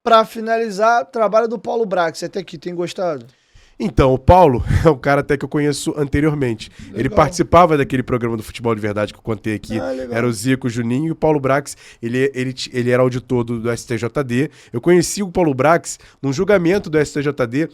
Pra finalizar, trabalho do Paulo Brax. Até aqui, tem gostado? Então, o Paulo é um cara até que eu conheço anteriormente. Legal. Ele participava daquele programa do Futebol de Verdade que eu contei aqui. Era o Zico, o Juninho e o Paulo Brax. Ele era auditor do STJD. Eu conheci o Paulo Brax num julgamento do STJD.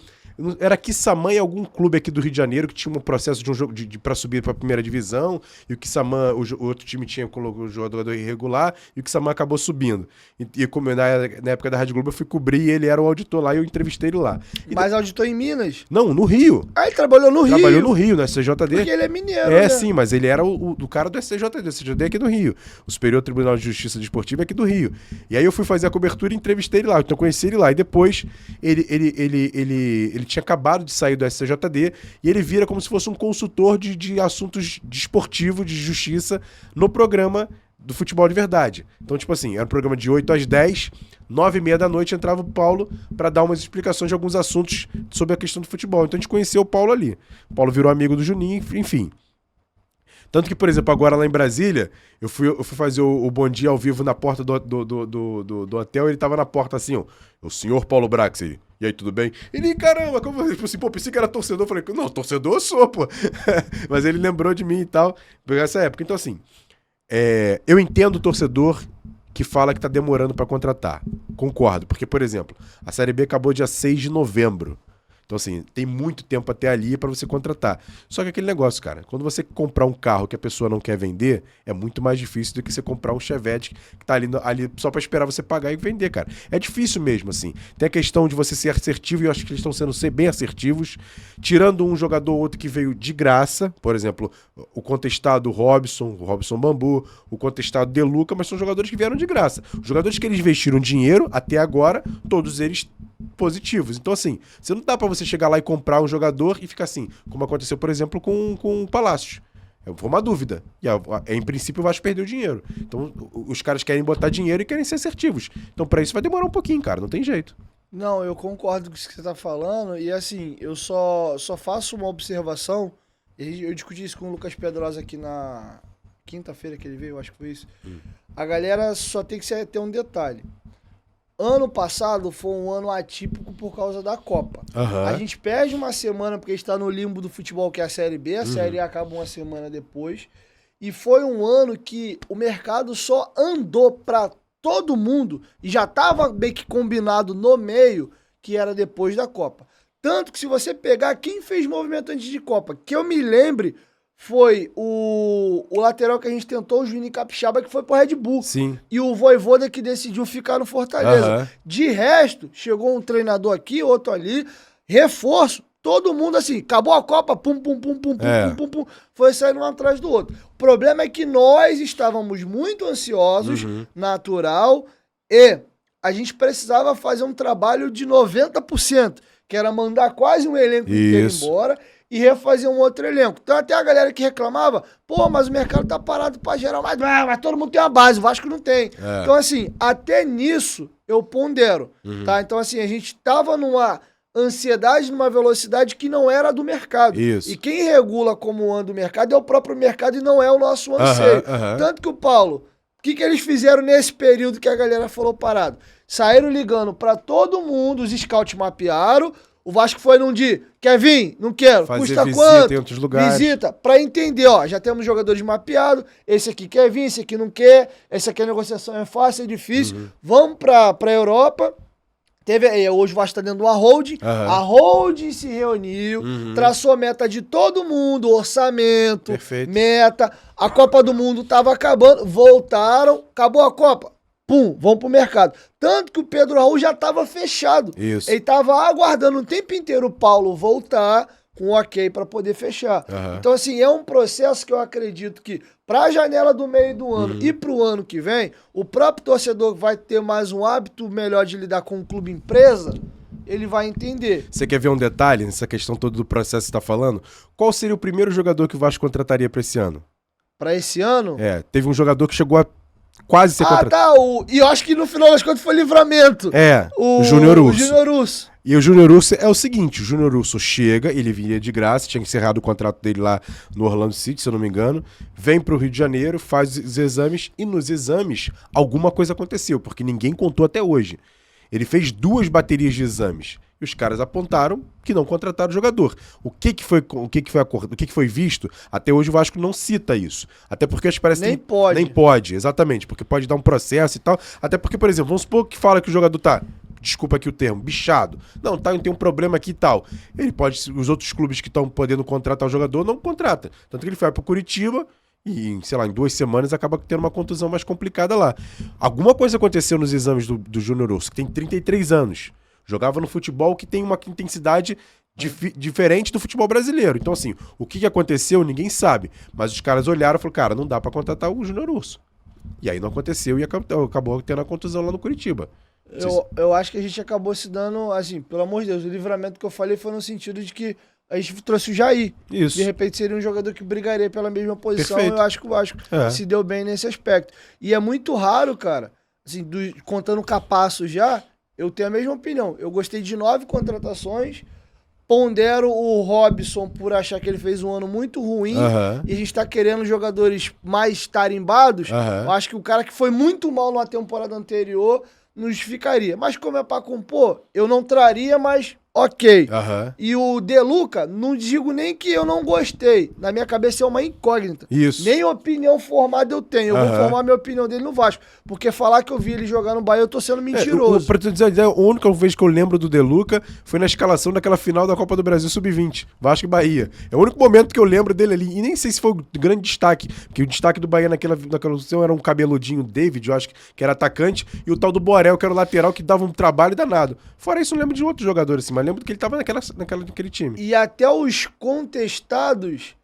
Era Quissamã em algum clube aqui do Rio de Janeiro que tinha um processo de um jogo para subir para a primeira divisão, e o Quissamã, o outro time tinha colocado o jogador irregular, e o Quissamã acabou subindo. E como na época da Rádio Globo eu fui cobrir, e ele era o auditor lá, e eu entrevistei ele lá. Mas auditor em Minas? Não, no Rio. Ah, ele trabalhou no Rio? Trabalhou no Rio, no STJD. Porque ele é mineiro, É, né? sim, mas ele era o cara do STJD. O STJD é aqui do Rio. O Superior Tribunal de Justiça Desportiva é aqui do Rio. E aí eu fui fazer a cobertura e entrevistei ele lá. Então eu conheci ele lá. E depois ele tinha acabado de sair do STJD e ele vira como se fosse um consultor de assuntos desportivos, de justiça, no programa do Futebol de Verdade. Então, tipo assim, era um programa de 8 às 10, 9h30 da noite entrava o Paulo para dar umas explicações de alguns assuntos sobre a questão do futebol. Então a gente conheceu o Paulo ali. O Paulo virou amigo do Juninho, enfim. Tanto que, por exemplo, agora lá em Brasília, eu fui fazer o Bom Dia ao vivo na porta do hotel, e ele tava na porta assim, ó, o senhor Paulo Brax aí. E aí, tudo bem? Ele, caramba, como tipo assim, pô, pensei que era torcedor. Eu falei, não, torcedor eu sou, pô. Mas ele lembrou de mim e tal, por essa época. Então, assim, eu entendo o torcedor que fala que tá demorando pra contratar. Concordo, porque, por exemplo, a Série B acabou dia 6 de novembro. Então, assim, tem muito tempo até ali para você contratar. Só que aquele negócio, cara, quando você comprar um carro que a pessoa não quer vender, é muito mais difícil do que você comprar um Chevette que tá ali só para esperar você pagar e vender, cara. É difícil mesmo, assim. Tem a questão de você ser assertivo, e eu acho que eles estão sendo bem assertivos, tirando um jogador ou outro que veio de graça, por exemplo, o contestado Robson, o Robson Bambu, o contestado De Luca, mas são jogadores que vieram de graça. Os jogadores que eles investiram dinheiro, até agora, todos eles positivos. Então, assim, você não dá pra você chegar lá e comprar um jogador e ficar assim, como aconteceu, por exemplo, com o Palácio. Foi uma dúvida. E, em princípio, o Vasco perdeu dinheiro. Então, os caras querem botar dinheiro e querem ser assertivos. Então, pra isso vai demorar um pouquinho, cara. Não tem jeito. Não, eu concordo com isso que você tá falando. E, assim, eu só faço uma observação. Eu discuti isso com o Lucas Pedrosa aqui na quinta-feira que ele veio, eu acho que foi isso. A galera só tem que ter um detalhe. Ano passado foi um ano atípico por causa da Copa. Uhum. A gente perde uma semana porque a gente tá no limbo do futebol, que é a Série B. A Série A acaba uma semana depois. E foi um ano que o mercado só andou pra todo mundo e já tava meio que combinado no meio que era depois da Copa. Tanto que se você pegar quem fez movimento antes de Copa, que eu me lembre, foi o lateral que a gente tentou, o Juninho Capixaba, que foi pro Red Bull. Sim. E o Vojvoda que decidiu ficar no Fortaleza. Uhum. De resto, chegou um treinador aqui, outro ali, reforço, todo mundo assim, acabou a Copa, pum, pum, pum, pum, pum, pum, pum, foi saindo um atrás do outro. O problema é que nós estávamos muito ansiosos, natural, e a gente precisava fazer um trabalho de 90%, que era mandar quase um elenco inteiro embora e refazer um outro elenco. Então até a galera que reclamava, pô, mas o mercado tá parado pra geral, mas todo mundo tem uma base, o Vasco não tem. Então assim, até nisso eu pondero, tá? Então assim, a gente tava numa ansiedade, numa velocidade que não era do mercado. Isso. E quem regula como anda o mercado é o próprio mercado e não é o nosso anseio. Tanto que o Paulo, o que eles fizeram nesse período que a galera falou parado? Saíram ligando pra todo mundo, os scouts mapearam, o Vasco foi num dia, quer vir? Não quero. Fazer custa visita quanto? em outros lugares. Visita, pra entender, ó, já temos jogadores mapeados, esse aqui quer vir, esse aqui não quer, esse aqui a negociação é fácil, é difícil, vamos pra Europa. Hoje o Vasco tá dentro de uma holding, a holding se reuniu, traçou a meta de todo mundo, orçamento, meta, a Copa do Mundo tava acabando, voltaram, acabou a Copa. Pum, vão pro mercado. Tanto que o Pedro Raul já tava fechado. Isso. Ele tava aguardando o tempo inteiro o Paulo voltar com ok para poder fechar. Então, assim, é um processo que eu acredito que pra janela do meio do ano e pro ano que vem, o próprio torcedor vai ter mais um hábito melhor de lidar com o clube empresa, ele vai entender. Você quer ver um detalhe nessa questão toda do processo que você tá falando? Qual seria o primeiro jogador que o Vasco contrataria pra esse ano? Pra esse ano? Teve um jogador que chegou a quase ser contratado. E eu acho que no final das contas foi Livramento. O Júnior Urso. O Júnior Urso. E o Júnior Urso é o seguinte, o Júnior Urso chega, ele vinha de graça, tinha encerrado o contrato dele lá no Orlando City, se eu não me engano, vem pro Rio de Janeiro, faz os exames, e nos exames alguma coisa aconteceu, porque ninguém contou até hoje. Ele fez 2 baterias de exames. E os caras apontaram que não contrataram o jogador. O que foi visto? Até hoje o Vasco não cita isso. Até porque acho que parece Nem pode. Nem pode, exatamente. Porque pode dar um processo e tal. Até porque, por exemplo, vamos supor que fala que o jogador tá, desculpa aqui o termo, bichado. Não, tá, tem um problema aqui e tal. Ele pode, os outros clubes que estão podendo contratar o jogador não contratam. Tanto que ele vai pro Curitiba e, sei lá, em 2 semanas acaba tendo uma contusão mais complicada lá. Alguma coisa aconteceu nos exames do Júnior Urso, que tem 33 anos. Jogava no futebol que tem uma intensidade diferente do futebol brasileiro. Então, assim, o que aconteceu, ninguém sabe. Mas os caras olharam e falaram, cara, não dá pra contratar o Júnior Urso. E aí não aconteceu e acabou tendo a contusão lá no Curitiba. Eu acho que a gente acabou se dando, assim, pelo amor de Deus, o livramento que eu falei foi no sentido de que a gente trouxe o Jair. Isso. De repente seria um jogador que brigaria pela mesma posição. Perfeito. Eu acho que o Vasco se deu bem nesse aspecto. E é muito raro, cara, assim, contando o Capasso já, eu tenho a mesma opinião. Eu gostei de 9 contratações, pondero o Robson por achar que ele fez um ano muito ruim, e a gente tá querendo jogadores mais tarimbados. Eu acho que o cara que foi muito mal na temporada anterior nos ficaria. Mas como é pra compor, eu não traria, mas ok. E o De Luca, não digo nem que eu não gostei. Na minha cabeça é uma incógnita. Isso. Nem opinião formada eu tenho. Eu vou formar minha opinião dele no Vasco. Porque falar que eu vi ele jogar no Bahia, eu tô sendo mentiroso. Pra te dizer, a única vez que eu lembro do De Luca foi na escalação daquela final da Copa do Brasil Sub-20, Vasco e Bahia. É o único momento que eu lembro dele ali. E nem sei se foi o grande destaque, porque o destaque do Bahia naquela posição era um cabeludinho David, eu acho que era atacante, e o tal do Borel, que era o lateral, que dava um trabalho danado. Fora isso, eu lembro de outros jogadores, assim, mas lembro que ele tava naquele time. E até os contestados,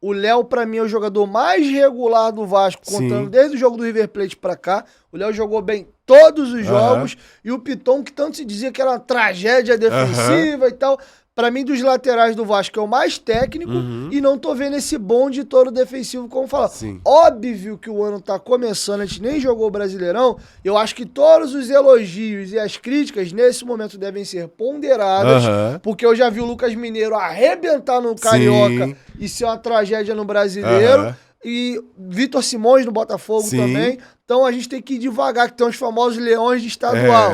o Léo, pra mim, é o jogador mais regular do Vasco, contando desde o jogo do River Plate pra cá. O Léo jogou bem todos os jogos. E o Piton, que tanto se dizia que era uma tragédia defensiva e tal. Pra mim, dos laterais do Vasco, é o mais técnico. E não tô vendo esse bonde todo defensivo, como falar. Óbvio que o ano tá começando, a gente nem jogou o Brasileirão. Eu acho que todos os elogios e as críticas, nesse momento, devem ser ponderadas. Porque eu já vi o Lucas Mineiro arrebentar no Carioca e ser uma tragédia no Brasileiro. E Vitor Simões no Botafogo também. Então a gente tem que ir devagar, que tem os famosos leões de estadual.